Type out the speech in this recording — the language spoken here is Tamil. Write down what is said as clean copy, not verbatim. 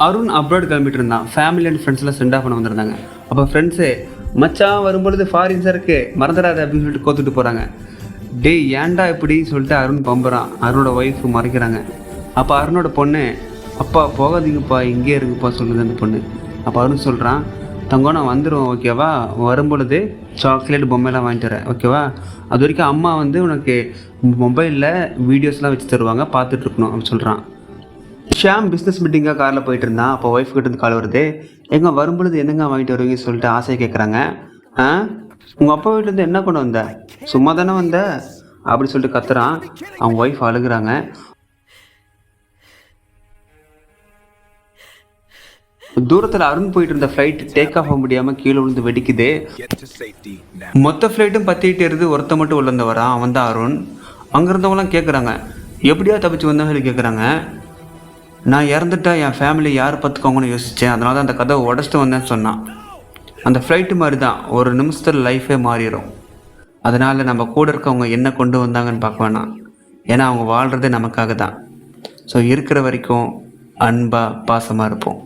அருண் அப்ராட் கிளம்பிட்டு இருந்தான். ஃபேமிலி அண்ட் ஃப்ரெண்ட்ஸ்லாம் சென்ட் ஆஃப் பண்ண வந்திருந்தாங்க. அப்போ ஃப்ரெண்ட்ஸு மச்சான் வரும்பொழுது ஃபாரின் சாருக்கு மறந்துடாது அப்படின்னு சொல்லிட்டு கோத்துட்டு போகிறாங்க. டேய் ஏன்டா இப்படி சொல்லிட்டு அருண் பம்புறான். அருணோட ஒய்ஃப் மறைக்கிறாங்க. அப்போ அருணோட பொண்ணு அப்பா போகாதீங்கப்பா இங்கே இருக்குப்பா சொல்லுது அந்த பொண்ணு. அப்போ அருண் சொல்கிறான், தங்கம் நான் வந்துடுவோம் ஓகேவா, வரும்பொழுது சாக்லேட் பொம்மையெல்லாம் வாங்கிட்டு வரேன் ஓகேவா, அது வரைக்கும் அம்மா வந்து உனக்கு மொபைலில் வீடியோஸ்லாம் வச்சு தருவாங்க பார்த்துட்டு இருக்கணும் அப்படின்னு சொல்கிறான். ஷியாம் பிஸ்னஸ் மீட்டிங்காக காரில் போயிட்டு இருந்தான். அப்போ ஒய்ஃப் கிட்ட இருந்து கால் வருது. எங்கே வரும்பொழுது என்னங்க வாங்கிட்டு வருவீங்கன்னு சொல்லிட்டு ஆசையை கேட்குறாங்க. ஆ உங்கள் அப்பா வீட்டிலேருந்து என்ன கொண்டு வந்த, சும்மா தானே வந்த அப்படி சொல்லிட்டு கத்துறான். அவங்க ஒய்ஃப் அழுகுறாங்க. தூரத்தில் அருண் போயிட்டு இருந்த ஃப்ளைட் டேக் ஆஃப் ஆக முடியாமல் கீழே விழுந்து வெடிக்குது. மொத்த ஃப்ளைட்டும் பற்றிக்கிட்டு இருந்து ஒருத்த மட்டும் உள்ளேருந்து வரான். அவன் தான் அருண். அங்கே இருந்தவங்களாம் கேட்குறாங்க, எப்படியா தப்பிச்சு வந்தவங்க கேட்குறாங்க. நான் இறந்துட்டா என் ஃபேமிலி யார் பார்த்துக்கோங்கன்னு யோசித்தேன், அதனால தான் அந்த கதவை உடச்சிட்டு வந்தேன்னு சொன்னான். அந்த ஃப்ளைட்டு மாதிரி தான் ஒரு நிமிஷத்தில் லைஃபே மாறிடும். அதனால் நம்ம கூட இருக்கவங்க என்ன கொண்டு வந்தாங்கன்னு பார்க்க வேணாம். ஏன்னா அவங்க வாழ்கிறதே நமக்காக தான். ஸோ இருக்கிற வரைக்கும் அன்பாக பாசமாக இருப்போம்.